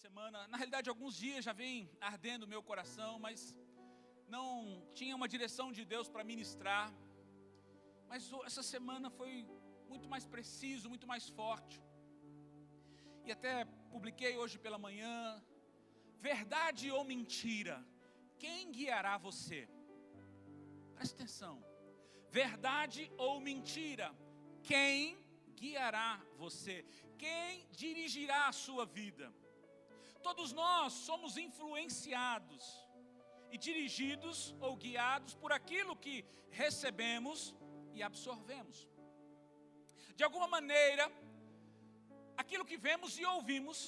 semana, na realidade alguns dias já vem ardendo o meu coração, mas não tinha uma direção de Deus para ministrar. Mas essa semana foi muito mais preciso, muito mais forte. E até publiquei hoje pela manhã: verdade ou mentira, quem guiará você? Presta atenção. Verdade ou mentira, quem guiará você? Quem dirigirá a sua vida? Todos nós somos influenciados e dirigidos ou guiados por aquilo que recebemos e absorvemos. De alguma maneira, aquilo que vemos e ouvimos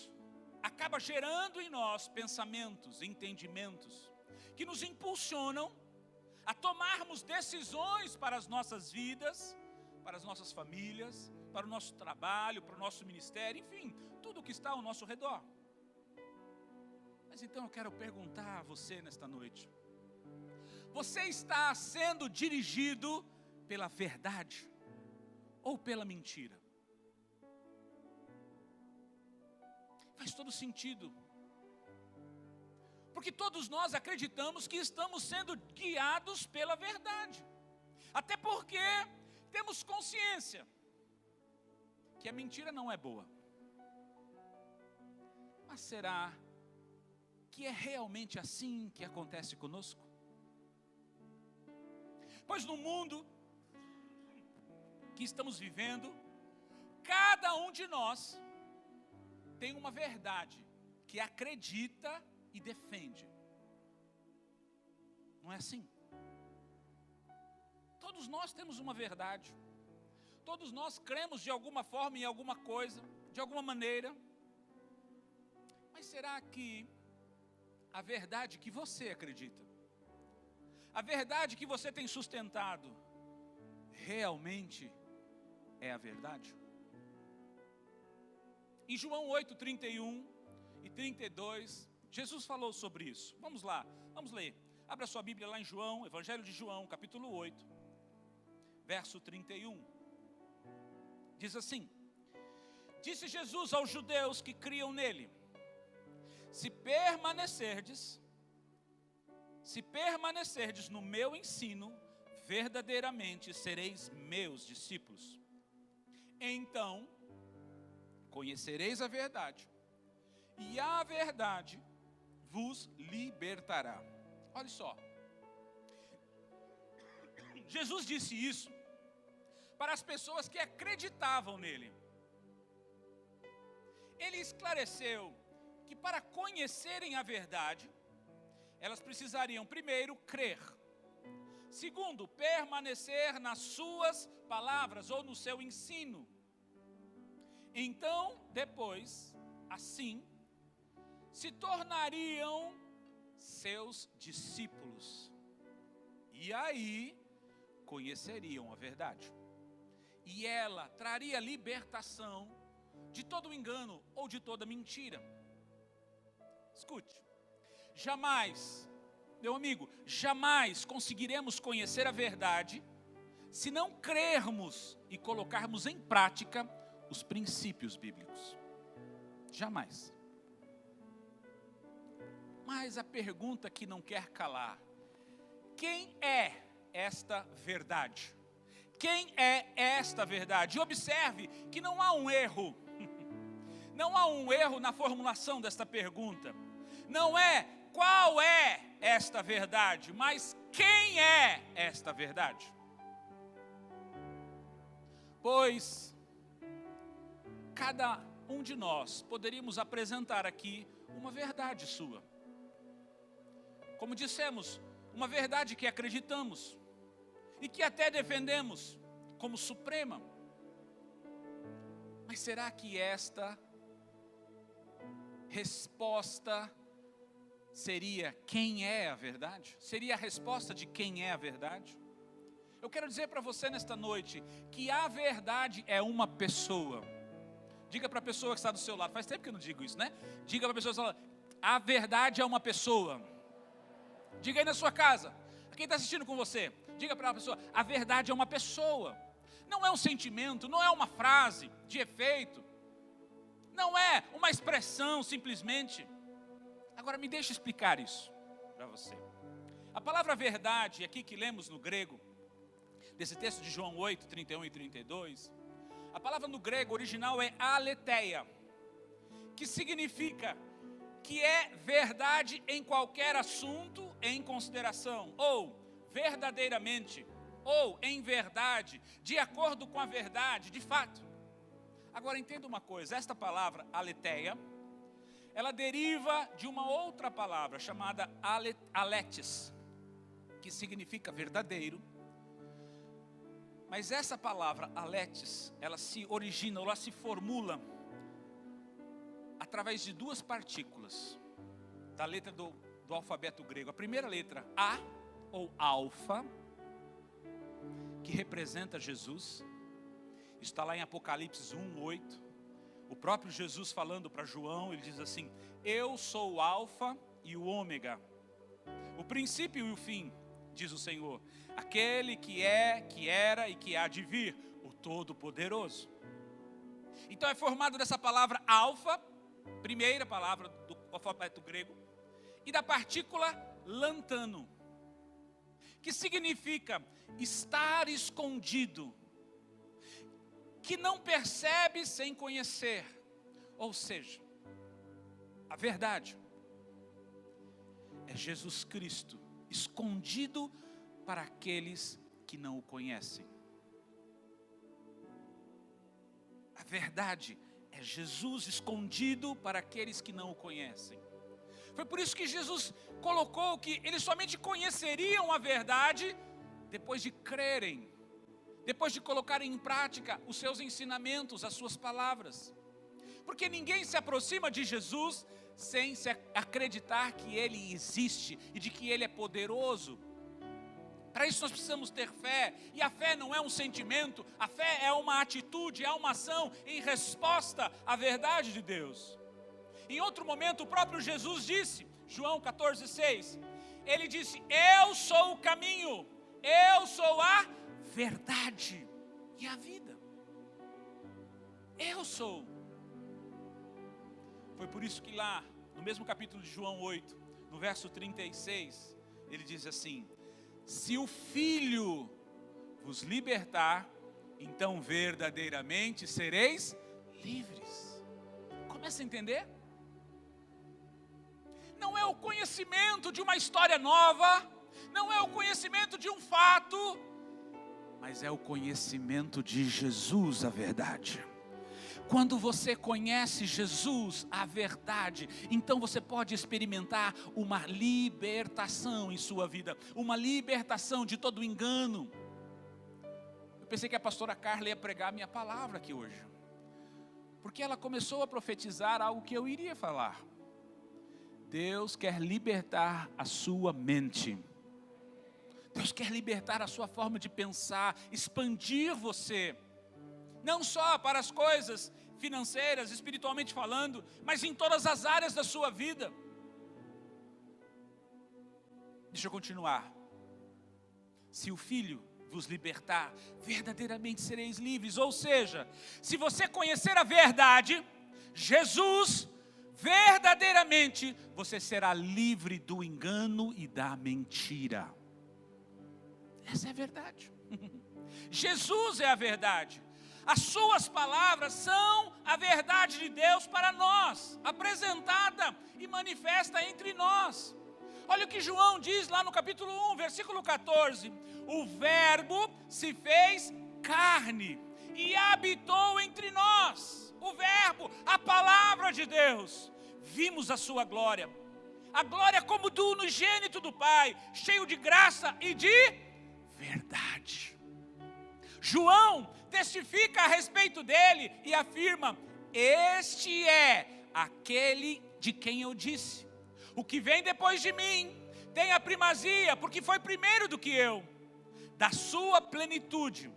acaba gerando em nós pensamentos, entendimentos, que nos impulsionam a tomarmos decisões para as nossas vidas, para as nossas famílias, para o nosso trabalho, para o nosso ministério, enfim, tudo o que está ao nosso redor. Mas então eu quero perguntar a você nesta noite: você está sendo dirigido pela verdade ou pela mentira? Faz todo sentido, porque todos nós acreditamos que estamos sendo guiados pela verdade, até porque temos consciência que a mentira não é boa. Mas será que é realmente assim que acontece conosco? Pois no mundo que estamos vivendo, cada um de nós tem uma verdade que acredita e defende. Não é assim? Todos nós temos uma verdade. Todos nós cremos de alguma forma em alguma coisa, de alguma maneira. Mas será que a verdade que você acredita, a verdade que você tem sustentado, realmente é a verdade? Em João 8, 31 e 32, Jesus falou sobre isso. Vamos lá, vamos ler. Abra sua Bíblia lá em João, Evangelho de João, capítulo 8, verso 31. Diz assim: disse Jesus aos judeus que criam nele: se permanecerdes no meu ensino, verdadeiramente sereis meus discípulos. Então conhecereis a verdade, e a verdade vos libertará. Olha só, Jesus disse isso para as pessoas que acreditavam nele. Ele esclareceu que para conhecerem a verdade, elas precisariam primeiro crer, segundo, permanecer nas suas palavras ou no seu ensino. Então, depois, assim, se tornariam seus discípulos. E aí, conheceriam a verdade. E ela traria libertação de todo engano ou de toda mentira. Escute, jamais, meu amigo, jamais conseguiremos conhecer a verdade se não crermos e colocarmos em prática os princípios bíblicos. Jamais. Mas a pergunta que não quer calar: quem é esta verdade? Quem é esta verdade? E observe que não há um erro. Não há um erro na formulação desta pergunta. Não é qual é esta verdade, mas quem é esta verdade? Pois cada um de nós poderíamos apresentar aqui uma verdade sua. Como dissemos, uma verdade que acreditamos e que até defendemos como suprema. Mas será que esta resposta seria quem é a verdade? Seria a resposta de quem é a verdade? Eu quero dizer para você nesta noite que a verdade é uma pessoa. Diga para a pessoa que está do seu lado. Faz tempo que eu não digo isso, né? Diga para a pessoa que está do seu lado: a verdade é uma pessoa. Diga aí na sua casa, quem está assistindo com você, diga para a pessoa: a verdade é uma pessoa. Não é um sentimento, não é uma frase de efeito. não é uma expressão simplesmente. Agora me deixa explicar isso para você. A palavra verdade, aqui que lemos no grego, desse texto de João 8, 31 e 32, a palavra no grego original é aletheia, que significa que é verdade em qualquer assunto em consideração, ou verdadeiramente, ou em verdade, de acordo com a verdade, de fato. Agora entenda uma coisa, esta palavra aletheia, ela deriva de uma outra palavra chamada aletes, que significa verdadeiro. Mas essa palavra aletes, ela se origina, ela se formula através de duas partículas da letra do alfabeto grego. A primeira letra, A, ou alfa, que representa Jesus, está lá em Apocalipse 1, 8. O próprio Jesus falando para João, ele diz assim: eu sou o alfa e o ômega, o princípio e o fim, diz o Senhor, aquele que é, que era e que há de vir, o Todo-Poderoso. Então é formado dessa palavra alfa, primeira palavra do alfabeto grego, e da partícula lantano, que significa estar escondido, que não percebe sem conhecer. Ou seja, a verdade é Jesus Cristo escondido para aqueles que não o conhecem. A verdade é Jesus escondido para aqueles que não o conhecem. Foi por isso que Jesus colocou que eles somente conheceriam a verdade depois de crerem, depois de colocarem em prática os seus ensinamentos, as suas palavras. Porque ninguém se aproxima de Jesus sem se acreditar que Ele existe e de que Ele é poderoso. Para isso nós precisamos ter fé, e a fé não é um sentimento, a fé é uma atitude, é uma ação em resposta à verdade de Deus. Em outro momento o próprio Jesus disse, João 14,6, Ele disse: eu sou o caminho, eu sou a verdade e a vida. Eu sou. Foi por isso que lá, no mesmo capítulo de João 8, no verso 36, ele diz assim: se o Filho vos libertar, então verdadeiramente sereis livres. Começa a entender? Não é o conhecimento de uma história nova, não é o conhecimento de um fato, mas é o conhecimento de Jesus, a verdade. Quando você conhece Jesus, a verdade, então você pode experimentar uma libertação em sua vida, uma libertação de todo engano. Eu pensei que a pastora Carla ia pregar a minha palavra aqui hoje, porque ela começou a profetizar algo que eu iria falar. Deus quer libertar a sua mente. Deus quer libertar a sua forma de pensar, expandir você. Não só para as coisas financeiras, espiritualmente falando, mas em todas as áreas da sua vida. Deixa eu continuar. Se o Filho vos libertar, verdadeiramente sereis livres. Ou seja, se você conhecer a verdade, Jesus, verdadeiramente, você será livre do engano e da mentira. Essa é a verdade. Jesus é a verdade. As suas palavras são a verdade de Deus para nós, apresentada e manifesta entre nós. Olha o que João diz lá no capítulo 1, versículo 14. O verbo se fez carne e habitou entre nós. O verbo, a palavra de Deus. Vimos a sua glória. A glória como do unigênito do Pai, cheio de graça e de verdade. João testifica a respeito dele e afirma: este é aquele de quem eu disse: o que vem depois de mim tem a primazia, porque foi primeiro do que eu. Da sua plenitude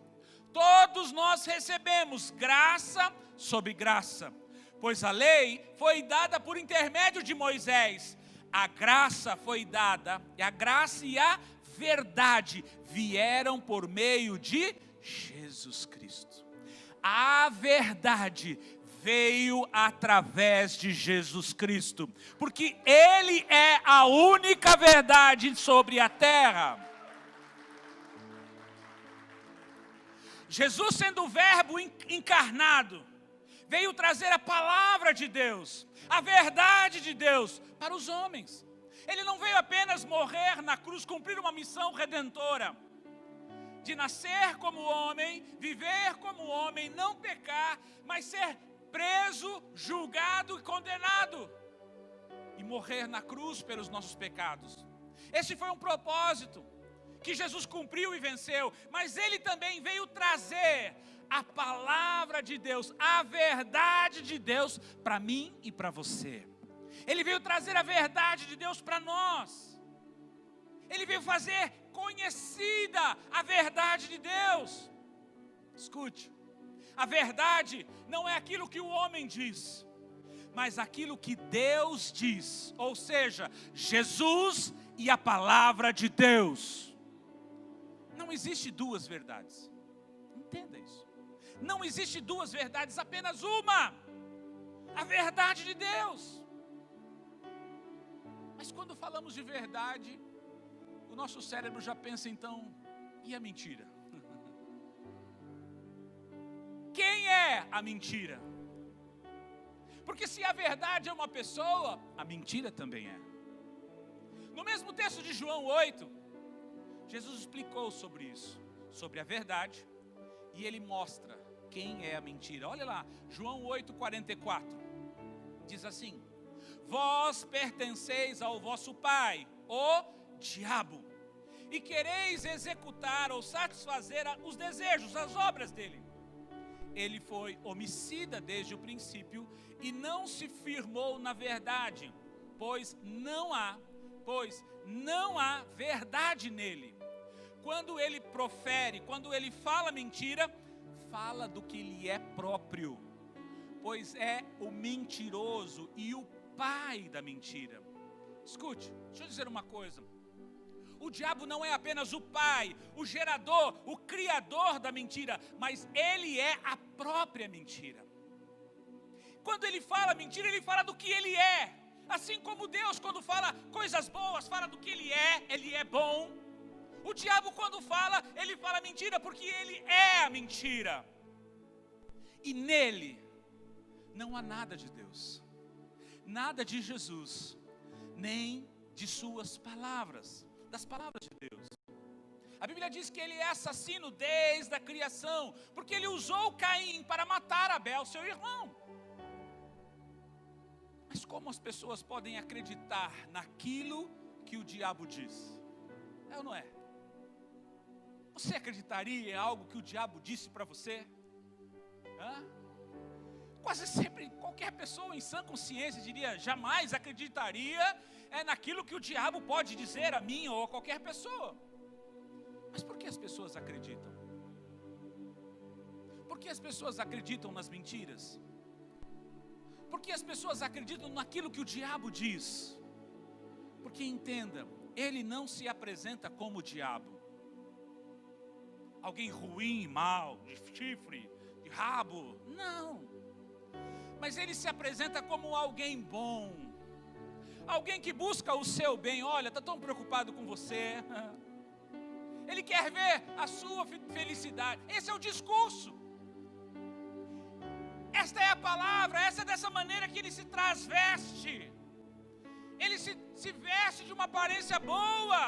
todos nós recebemos graça sobre graça, pois a lei foi dada por intermédio de Moisés, a graça foi dada, e a graça e a verdade vieram por meio de Jesus Cristo. A verdade veio através de Jesus Cristo, porque Ele é a única verdade sobre a terra. Jesus, sendo o Verbo encarnado, veio trazer a palavra de Deus, a verdade de Deus para os homens. Ele não veio apenas morrer na cruz, cumprir uma missão redentora, de nascer como homem, viver como homem, não pecar, mas ser preso, julgado e condenado, e morrer na cruz pelos nossos pecados. Esse foi um propósito que Jesus cumpriu e venceu, mas Ele também veio trazer a palavra de Deus, a verdade de Deus para mim e para você. Ele veio trazer a verdade de Deus para nós. Ele veio fazer conhecida a verdade de Deus. Escute, a verdade não é aquilo que o homem diz, mas aquilo que Deus diz, ou seja, Jesus e a palavra de Deus. Não existe duas verdades, entenda isso. Não existe duas verdades, apenas uma, a verdade de Deus. Mas quando falamos de verdade, o nosso cérebro já pensa então, e a mentira? Quem é a mentira? Porque se a verdade é uma pessoa, a mentira também é. No mesmo texto de João 8, Jesus explicou sobre isso, sobre a verdade, e Ele mostra quem é a mentira. Olha lá, João 8,44, diz assim: vós pertenceis ao vosso pai, o diabo, e quereis executar ou satisfazer os desejos, as obras dele. Ele foi homicida desde o princípio e não se firmou na verdade, pois não há verdade nele. Quando ele profere, quando ele fala mentira, fala do que lhe é próprio, pois é o mentiroso e o pai da mentira. Escute, deixa eu dizer uma coisa. O diabo não é apenas o pai, o gerador, o criador da mentira, mas ele é a própria mentira. Quando ele fala mentira, ele fala do que ele é. Assim como Deus, quando fala coisas boas, fala do que ele é bom. O diabo, quando fala, ele fala mentira, porque ele é a mentira. E nele não há nada de Deus, nada de Jesus, nem de suas palavras, das palavras de Deus. A Bíblia diz que ele é assassino desde a criação, porque ele usou Caim para matar Abel, seu irmão. Mas como as pessoas podem acreditar naquilo que o diabo diz? É ou não é? Você acreditaria em algo que o diabo disse para você? Quase sempre qualquer pessoa em sã consciência diria: jamais acreditaria naquilo que o diabo pode dizer a mim ou a qualquer pessoa. Mas por que as pessoas acreditam? Por que as pessoas acreditam nas mentiras? Por que as pessoas acreditam naquilo que o diabo diz? Porque entenda, ele não se apresenta como o diabo, alguém ruim, mau, de chifre, de rabo, não. Mas ele se apresenta como alguém bom, alguém que busca o seu bem. Olha, está tão preocupado com você, ele quer ver a sua felicidade. Esse é o discurso, esta é a palavra, essa é dessa maneira que ele se transveste. Ele se veste de uma aparência boa.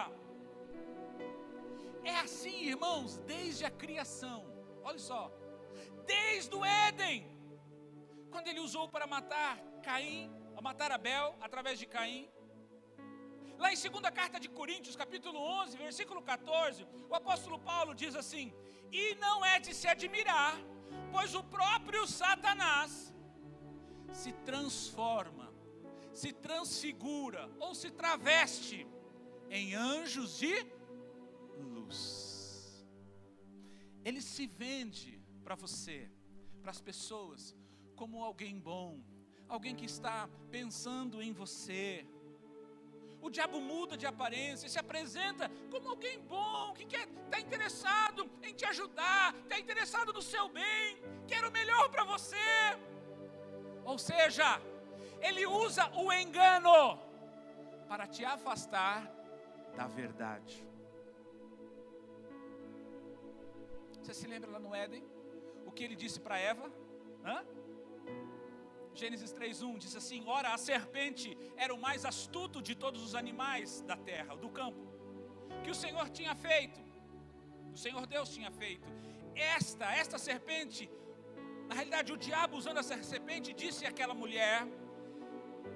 É assim, irmãos, desde a criação. Olha só, desde o Éden, quando ele usou para matar matar Abel através de Caim. Lá em 2ª carta de Coríntios, capítulo 11, versículo 14, o apóstolo Paulo diz assim: e não é de se admirar, pois o próprio Satanás se transforma, se transfigura ou se traveste em anjos de luz. Ele se vende para você, para as pessoas, como alguém bom, alguém que está pensando em você. O diabo muda de aparência, se apresenta como alguém bom, que está interessado em te ajudar, está interessado no seu bem, quer o melhor para você. Ou seja, ele usa o engano para te afastar da verdade. Você se lembra lá no Éden? O que ele disse para Eva? Gênesis 3:1 diz assim: ora, a serpente era o mais astuto de todos os animais da terra, do campo, que o Senhor tinha feito. O Senhor Deus tinha feito. Esta serpente, na realidade o diabo usando essa serpente disse àquela mulher: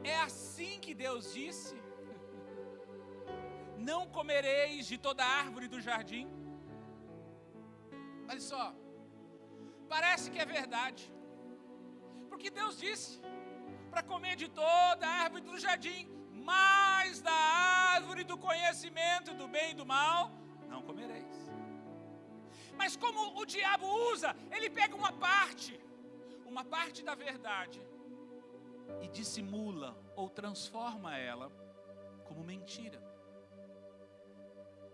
é assim que Deus disse? Não comereis de toda árvore do jardim? Olha só, parece que é verdade, porque Deus disse para comer de toda a árvore do jardim, mas da árvore do conhecimento do bem e do mal não comereis. Mas como o diabo usa, ele pega uma parte da verdade e dissimula ou transforma ela como mentira.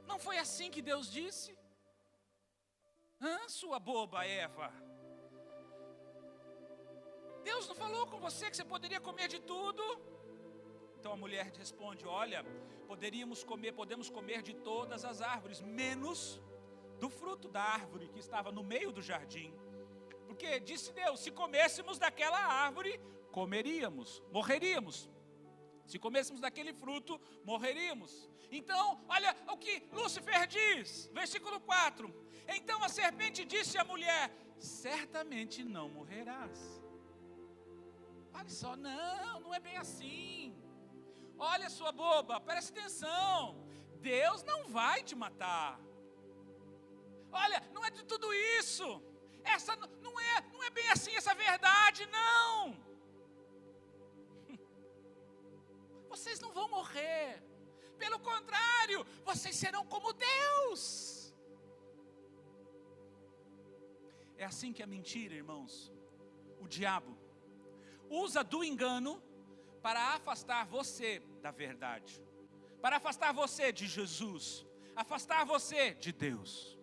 Não foi assim que Deus disse? Sua boba Eva, Deus não falou com você que você poderia comer de tudo? Então a mulher responde: olha, podemos comer de todas as árvores, menos do fruto da árvore que estava no meio do jardim. Porque disse Deus, se comêssemos daquela árvore, morreríamos. Se comêssemos daquele fruto, morreríamos. Então, olha o que Lúcifer diz, versículo 4. Então a serpente disse à mulher: certamente não morrerás. Olha só, não é bem assim. Olha, sua boba, presta atenção. Deus não vai te matar. Olha, não é de tudo isso. Essa não é bem assim essa verdade, não. Vocês não vão morrer. Pelo contrário, vocês serão como Deus. É assim que a mentira, irmãos, o diabo usa do engano para afastar você da verdade, para afastar você de Jesus, afastar você de Deus.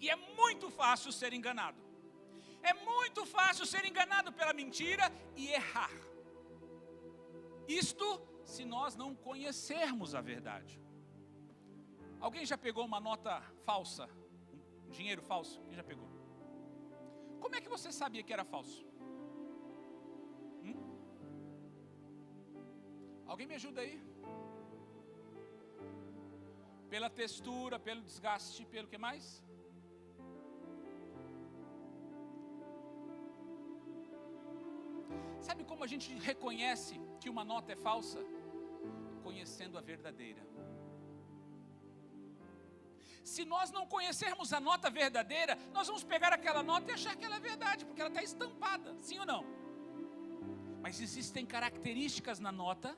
E é muito fácil ser enganado. É muito fácil ser enganado pela mentira e errar. Isto se nós não conhecermos a verdade. Alguém já pegou uma nota falsa? Um dinheiro falso? Quem já pegou? Como é que você sabia que era falso? Alguém me ajuda aí? Pela textura, pelo desgaste, pelo que mais? Sabe como a gente reconhece que uma nota é falsa? Conhecendo a verdadeira. Se nós não conhecermos a nota verdadeira, nós vamos pegar aquela nota e achar que ela é verdade, porque ela está estampada, sim ou não? Mas existem características na nota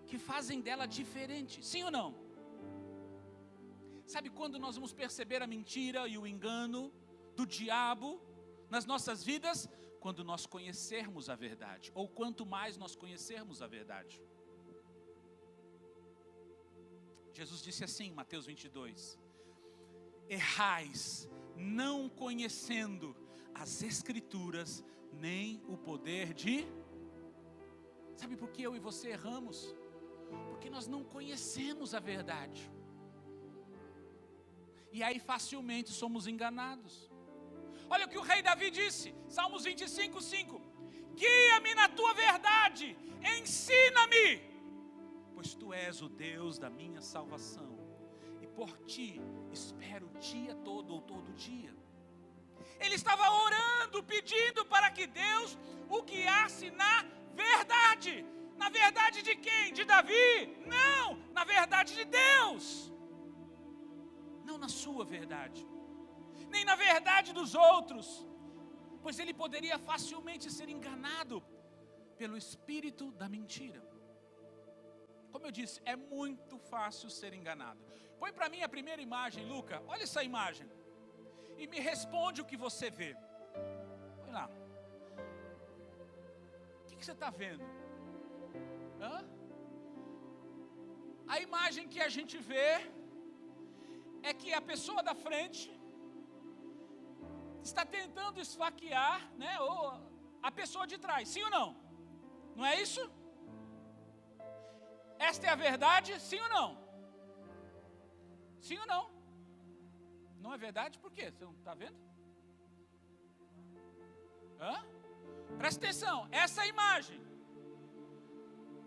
que fazem dela diferente, sim ou não? Sabe quando nós vamos perceber a mentira e o engano do diabo nas nossas vidas? Quando nós conhecermos a verdade, ou quanto mais nós conhecermos a verdade. Jesus disse assim em Mateus 22: errais, não conhecendo as Escrituras, nem o poder de... Sabe por que eu e você erramos? Porque nós não conhecemos a verdade. E aí facilmente somos enganados. Olha o que o rei Davi disse, Salmos 25:5. Guia-me na tua verdade, ensina-me, pois tu és o Deus da minha salvação, e por ti espero o dia todo ou todo dia. Ele estava orando, pedindo para que Deus o guiasse na verdade. Na verdade de quem? De Davi? Não, na verdade de Deus. Não na sua verdade, nem na verdade dos outros, pois ele poderia facilmente ser enganado pelo espírito da mentira. Como eu disse, é muito fácil ser enganado. Põe para mim a primeira imagem, Luca, olha essa imagem, e me responde o que você vê. Põe lá. O que você está vendo? A imagem que a gente vê é que a pessoa da frente está tentando esfaquear, né, ou a pessoa de trás, sim ou não? Não é isso? Esta é a verdade, sim ou não? Sim ou não? Não é verdade? Por quê? Você não está vendo? Presta atenção, essa imagem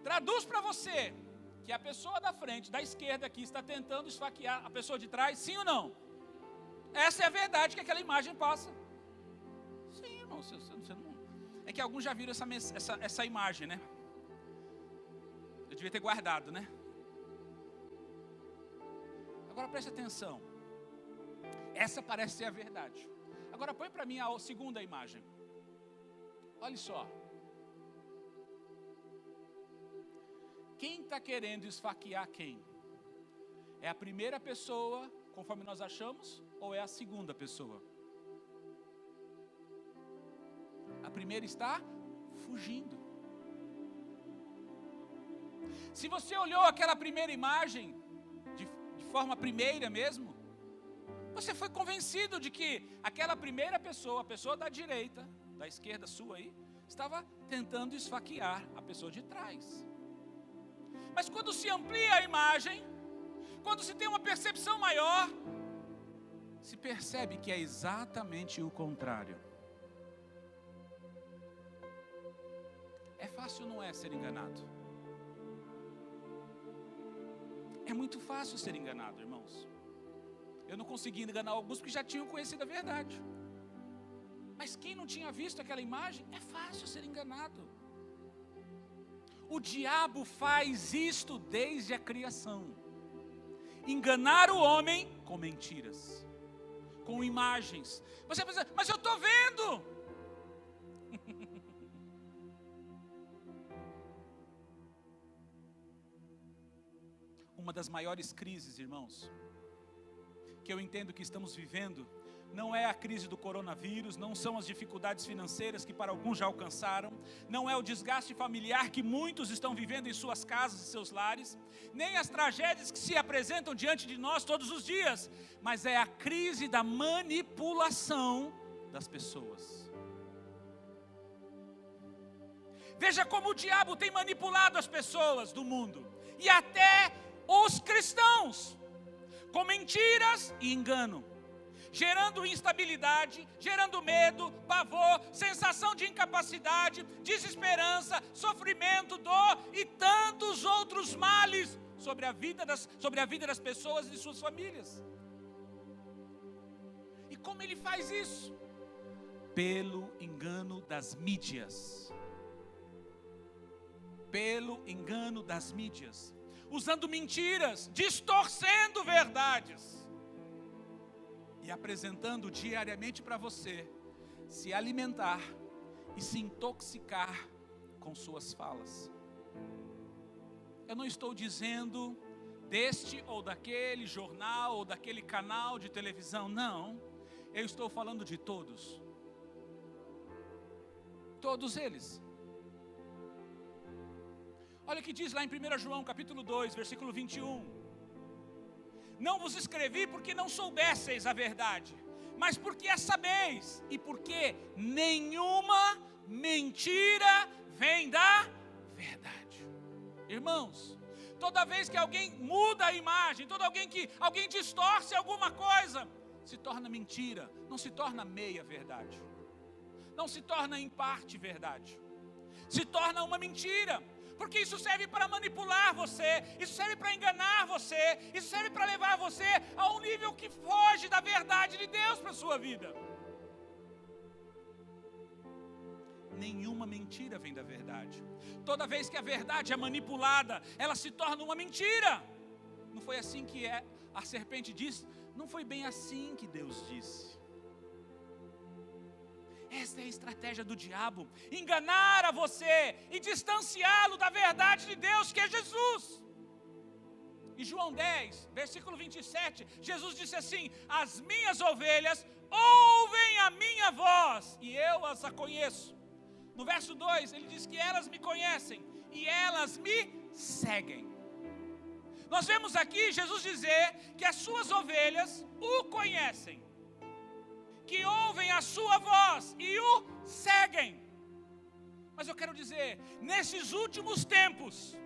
traduz para você que a pessoa da frente, da esquerda aqui, está tentando esfaquear a pessoa de trás, sim ou não? Essa é a verdade que aquela imagem passa. Sim, irmão, você não... É que alguns já viram essa imagem, né? Eu devia ter guardado, né? Agora preste atenção. Essa parece ser a verdade. Agora põe para mim a segunda imagem. Olha só. Quem está querendo esfaquear quem? É a primeira pessoa, conforme nós achamos, ou é a segunda pessoa? A primeira está fugindo. Se você olhou aquela primeira imagem, de forma primeira mesmo, você foi convencido de que aquela primeira pessoa, a pessoa da direita, da esquerda sua aí, estava tentando esfaquear a pessoa de trás. Mas quando se amplia a imagem, quando se tem uma percepção maior, se percebe que é exatamente o contrário. É fácil, não é, ser enganado? É muito fácil ser enganado, irmãos. Eu não consegui enganar alguns porque já tinham conhecido a verdade. Mas quem não tinha visto aquela imagem, é fácil ser enganado. O diabo faz isto desde a criação. Enganar o homem com mentiras, com imagens. Você pensa, mas eu estou vendo. Uma das maiores crises, irmãos, que eu entendo que estamos vivendo, não é a crise do coronavírus, não são as dificuldades financeiras que para alguns já alcançaram, não é o desgaste familiar que muitos estão vivendo em suas casas e seus lares, nem as tragédias que se apresentam diante de nós todos os dias, mas é a crise da manipulação das pessoas. Veja como o diabo tem manipulado as pessoas do mundo, e até os cristãos, com mentiras e engano, gerando instabilidade, gerando medo, pavor, sensação de incapacidade, desesperança, sofrimento, dor e tantos outros males sobre a vida das pessoas e de suas famílias. E como ele faz isso? Pelo engano das mídias. Pelo engano das mídias. Usando mentiras, distorcendo verdades. E apresentando diariamente para você se alimentar e se intoxicar com suas falas. Eu não estou dizendo deste ou daquele jornal ou daquele canal de televisão, não. Eu estou falando de todos. Todos eles. Olha o que diz lá em 1 João capítulo 2, versículo 21. Não vos escrevi porque não soubesseis a verdade, mas porque a sabeis, e porque nenhuma mentira vem da verdade. Irmãos, toda vez que alguém muda a imagem, alguém distorce alguma coisa, se torna mentira, não se torna meia verdade, não se torna em parte verdade, se torna uma mentira. Porque isso serve para manipular você, isso serve para enganar você, isso serve para levar você a um nível que foge da verdade de Deus para a sua vida. Nenhuma mentira vem da verdade. Toda vez que a verdade é manipulada, ela se torna uma mentira. Não foi assim que a serpente disse? Não foi bem assim que Deus disse. Esta é a estratégia do diabo, enganar a você e distanciá-lo da verdade de Deus, que é Jesus. Em João 10, versículo 27, Jesus disse assim: as minhas ovelhas ouvem a minha voz, e eu as conheço. No verso 2, ele diz que elas me conhecem, e elas me seguem. Nós vemos aqui Jesus dizer que as suas ovelhas o conhecem, que ouvem a sua voz e o seguem. Mas eu quero dizer, nesses últimos tempos,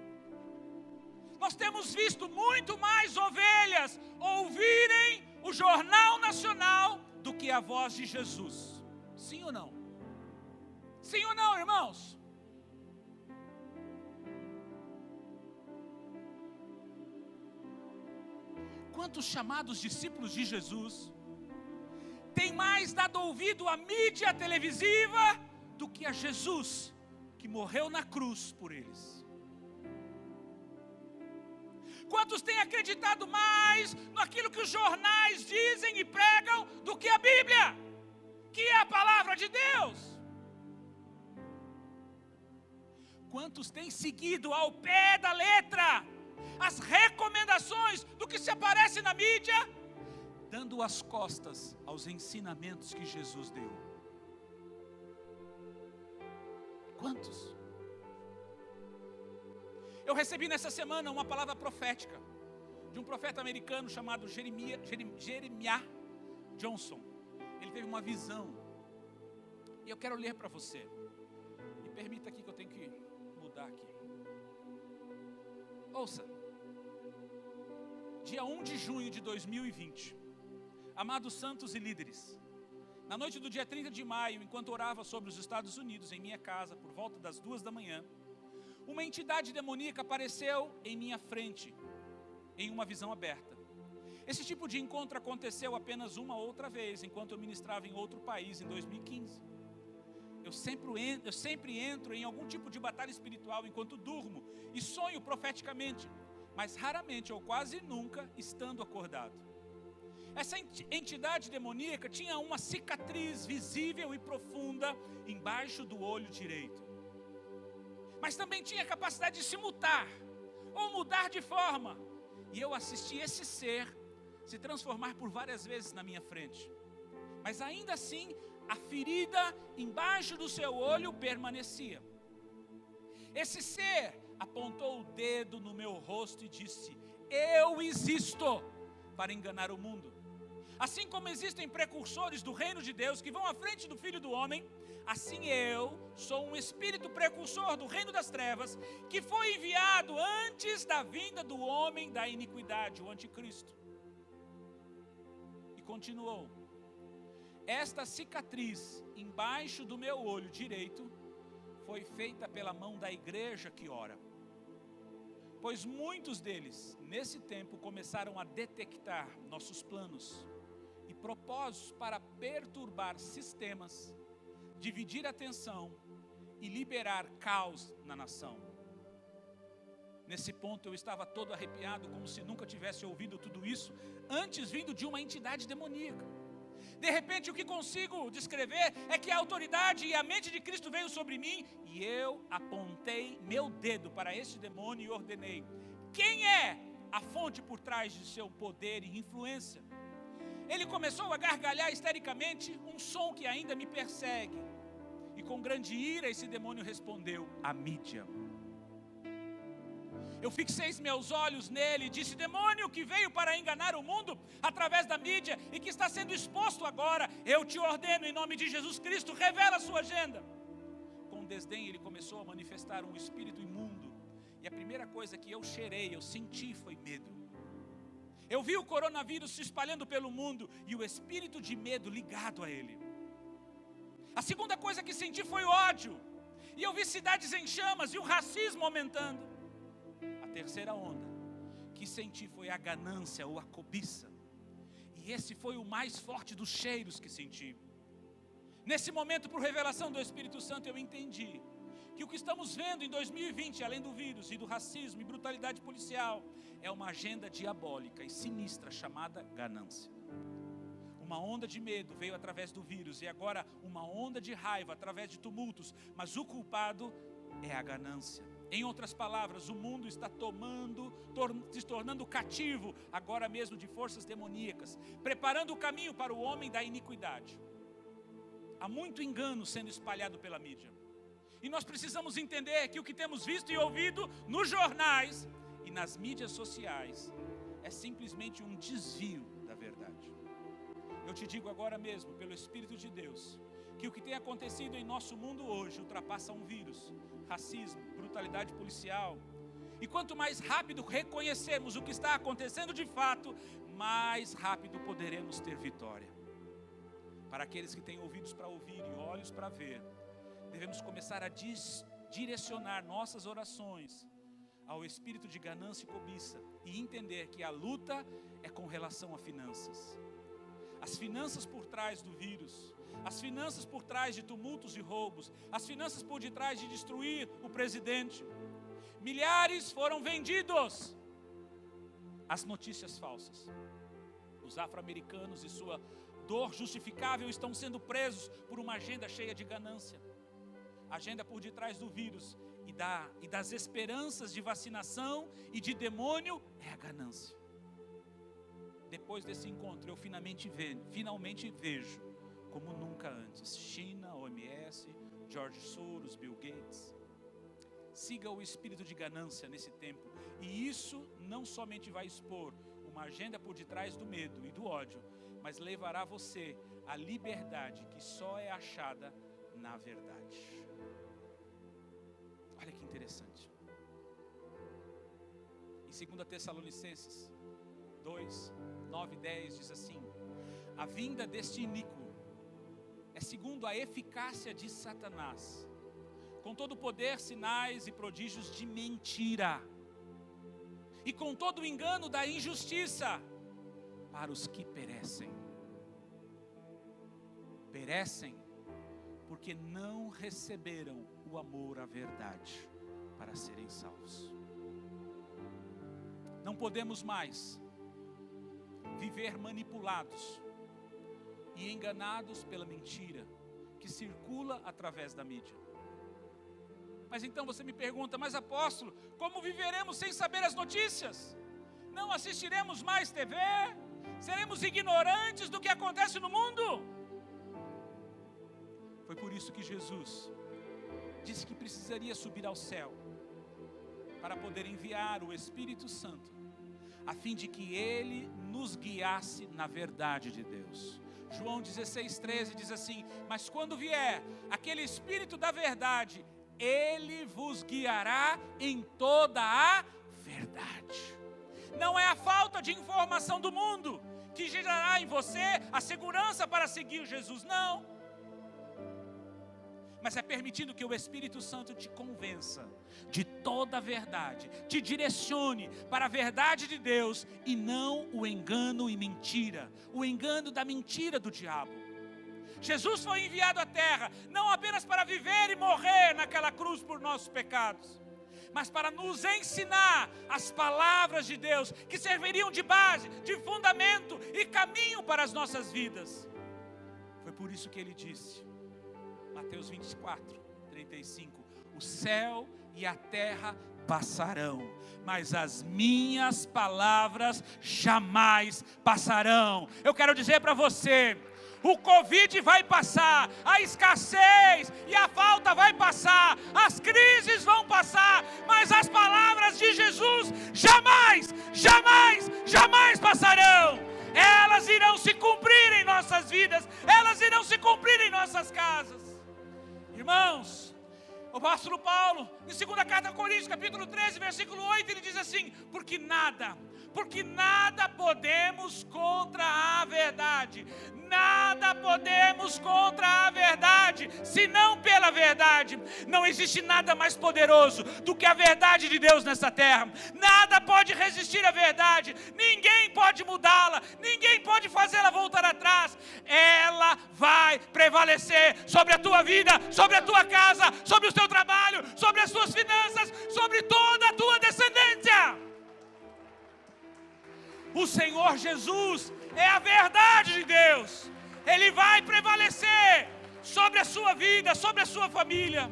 nós temos visto muito mais ovelhas ouvirem o Jornal Nacional do que a voz de Jesus. Sim ou não? Sim ou não, irmãos? Quantos chamados discípulos de Jesus têm mais dado ouvido à mídia televisiva do que a Jesus, que morreu na cruz por eles? Quantos têm acreditado mais naquilo que os jornais dizem e pregam do que a Bíblia, que é a palavra de Deus? Quantos têm seguido ao pé da letra as recomendações do que se aparece na mídia, dando as costas aos ensinamentos que Jesus deu? Quantos? Eu recebi nessa semana uma palavra profética de um profeta americano chamado Jeremiah Johnson. Ele teve uma visão, e eu quero ler para você. Me permita aqui que eu tenho que mudar aqui. Ouça. Dia 1 de junho de 2020, amados santos e líderes, na noite do dia 30 de maio, enquanto orava sobre os Estados Unidos em minha casa, por volta das 2 da manhã, uma entidade demoníaca apareceu em minha frente, em uma visão aberta. Esse tipo de encontro aconteceu apenas uma outra vez, enquanto eu ministrava em outro país, em 2015. Eu sempre entro em algum tipo de batalha espiritual enquanto durmo e sonho profeticamente, mas raramente ou quase nunca estando acordado. Essa entidade demoníaca tinha uma cicatriz visível e profunda embaixo do olho direito. Mas também tinha capacidade de se mutar, ou mudar de forma. E eu assisti esse ser se transformar por várias vezes na minha frente. Mas ainda assim, a ferida embaixo do seu olho permanecia. Esse ser apontou o dedo no meu rosto e disse: eu existo para enganar o mundo. Assim como existem precursores do reino de Deus que vão à frente do Filho do Homem, assim eu sou um espírito precursor do reino das trevas, que foi enviado antes da vinda do homem da iniquidade, o anticristo. E continuou: esta cicatriz embaixo do meu olho direito foi feita pela mão da igreja que ora. Pois muitos deles, nesse tempo, começaram a detectar nossos planos e propósitos para perturbar sistemas, dividir a atenção e liberar caos na nação. Nesse ponto eu estava todo arrepiado, como se nunca tivesse ouvido tudo isso, antes vindo de uma entidade demoníaca. De repente o que consigo descrever é que a autoridade e a mente de Cristo veio sobre mim, e eu apontei meu dedo para esse demônio e ordenei: quem é a fonte por trás de seu poder e influência? Ele começou a gargalhar histericamente, um som que ainda me persegue. E com grande ira esse demônio respondeu: a mídia. Eu fixei meus olhos nele e disse: demônio que veio para enganar o mundo através da mídia e que está sendo exposto agora, eu te ordeno em nome de Jesus Cristo, revela a sua agenda. Com desdém ele começou a manifestar um espírito imundo, e a primeira coisa que eu cheirei, eu senti, foi medo. Eu vi o coronavírus se espalhando pelo mundo e o espírito de medo ligado a ele. A segunda coisa que senti foi ódio, e eu vi cidades em chamas e o racismo aumentando. A terceira onda que senti foi a ganância ou a cobiça, e esse foi o mais forte dos cheiros que senti. Nesse momento, por revelação do Espírito Santo, eu entendi que o que estamos vendo em 2020, além do vírus e do racismo e brutalidade policial, é uma agenda diabólica e sinistra chamada ganância. Uma onda de medo veio através do vírus, e agora uma onda de raiva através de tumultos, mas o culpado é a ganância. Em outras palavras, o mundo está se tornando cativo, agora mesmo, de forças demoníacas, preparando o caminho para o homem da iniquidade. Há muito engano sendo espalhado pela mídia, e nós precisamos entender que o que temos visto e ouvido nos jornais e nas mídias sociais é simplesmente um desvio da verdade. Eu te digo agora mesmo, pelo Espírito de Deus, que o que tem acontecido em nosso mundo hoje ultrapassa um vírus, racismo, brutalidade policial. E quanto mais rápido reconhecermos o que está acontecendo de fato, mais rápido poderemos ter vitória. Para aqueles que têm ouvidos para ouvir e olhos para ver, devemos começar a direcionar nossas orações ao espírito de ganância e cobiça e entender que a luta é com relação a finanças. As finanças por trás do vírus, as finanças por trás de tumultos e roubos, as finanças por detrás de destruir o presidente. Milhares foram vendidos às notícias falsas. Os afro-americanos e sua dor justificável estão sendo presos por uma agenda cheia de ganância. A agenda por detrás do vírus e das esperanças de vacinação e de demônio é a ganância. Depois desse encontro eu finalmente vejo como nunca antes. China, OMS, George Soros, Bill Gates. Siga o espírito de ganância nesse tempo. E isso não somente vai expor uma agenda por detrás do medo e do ódio, mas levará você à liberdade que só é achada na verdade. Olha que interessante. Em 2 Tessalonicenses 2, 9 e 10 diz assim: a vinda deste iníquo é segundo a eficácia de Satanás, com todo o poder, sinais e prodígios de mentira, e com todo o engano da injustiça, para os que perecem. Perecem porque não receberam o amor à verdade para serem salvos. Não podemos mais viver manipulados e enganados pela mentira que circula através da mídia. Mas então você me pergunta: mas apóstolo, como viveremos sem saber as notícias? Não assistiremos mais TV? Seremos ignorantes do que acontece no mundo? Foi por isso que Jesus disse que precisaria subir ao céu para poder enviar o Espírito Santo, a fim de que Ele nos guiasse na verdade de Deus. João 16:13 diz assim: mas quando vier aquele Espírito da verdade, Ele vos guiará em toda a verdade. Não é a falta de informação do mundo que gerará em você a segurança para seguir Jesus, não. Mas é permitindo que o Espírito Santo te convença de toda a verdade, te direcione para a verdade de Deus e não o engano e mentira, o engano da mentira do diabo. Jesus foi enviado à terra não apenas para viver e morrer naquela cruz por nossos pecados, mas para nos ensinar as palavras de Deus que serviriam de base, de fundamento e caminho para as nossas vidas. Foi por isso que ele disse, Mateus 24:35, o céu e a terra passarão, mas as minhas palavras jamais passarão. Eu quero dizer para você, o Covid vai passar, a escassez e a falta vai passar, as crises vão passar, mas as palavras de Jesus jamais, jamais, jamais passarão. Elas irão se cumprir em nossas vidas, elas irão se cumprir em nossas casas. Irmãos, o apóstolo Paulo, em 2ª carta a Coríntios, capítulo 13, versículo 8, ele diz assim: porque nada podemos contra a verdade, nada podemos contra a verdade, senão pela verdade. Não existe nada mais poderoso do que a verdade de Deus nessa terra. Nada pode resistir à verdade, ninguém pode mudá-la, ninguém pode fazê-la voltar atrás. Ela vai prevalecer sobre a tua vida, sobre a tua casa, sobre o teu trabalho, sobre as tuas finanças, sobre toda a tua descendência. O Senhor Jesus é a verdade de Deus. Ele vai prevalecer sobre a sua vida, sobre a sua família.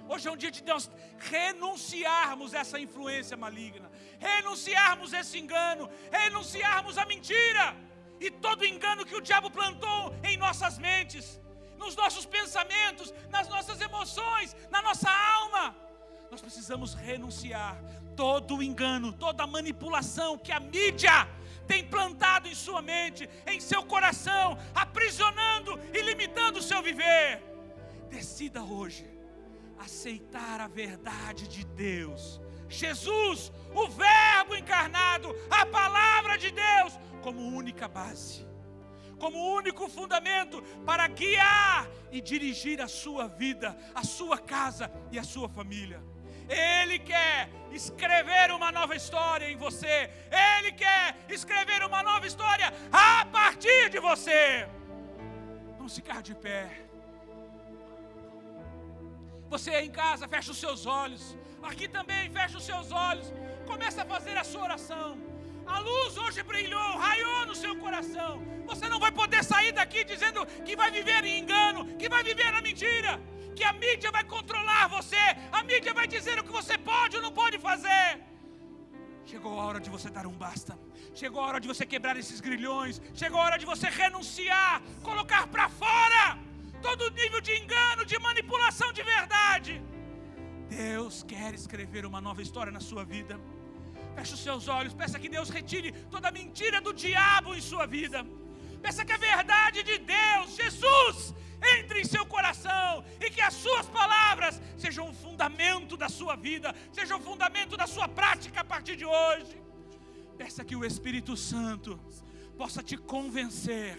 Hoje é um dia de nós renunciarmos essa influência maligna, renunciarmos esse engano, renunciarmos a mentira e todo engano que o diabo plantou em nossas mentes, nos nossos pensamentos, nas nossas emoções, na nossa alma. Nós precisamos renunciar todo o engano, toda a manipulação que a mídia tem plantado em sua mente, em seu coração, aprisionando e limitando o seu viver. Decida hoje aceitar a verdade de Deus, Jesus, o Verbo encarnado, a palavra de Deus, como única base, como único fundamento para guiar e dirigir a sua vida, a sua casa e a sua família. Ele quer escrever uma nova história em você. Ele quer escrever uma nova história a partir de você. Vamos ficar de pé. Você em casa, fecha os seus olhos. Aqui também, fecha os seus olhos. Começa a fazer a sua oração. A luz hoje brilhou, raiou no seu coração. Você não vai poder sair daqui dizendo que vai viver em engano, que vai viver na mentira, que a mídia vai controlar você, a mídia vai dizer o que você pode ou não pode fazer. Chegou a hora de você dar um basta. Chegou a hora de você quebrar esses grilhões. Chegou a hora de você renunciar, colocar para fora todo nível de engano, de manipulação de verdade. Deus quer escrever uma nova história na sua vida. Feche os seus olhos, peça que Deus retire toda a mentira do diabo em sua vida. Peça que a verdade de Deus, Jesus, entre em seu coração e que as suas palavras sejam o fundamento da sua vida, sejam o fundamento da sua prática a partir de hoje. Peça que o Espírito Santo possa te convencer.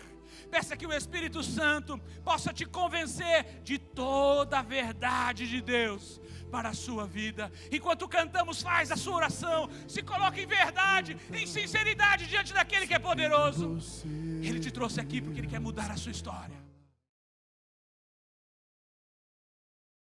Peça que o Espírito Santo possa te convencer de toda a verdade de Deus para a sua vida. Enquanto cantamos, faz a sua oração, se coloque em verdade, em sinceridade diante daquele que é poderoso. Ele te trouxe aqui porque Ele quer mudar a sua história.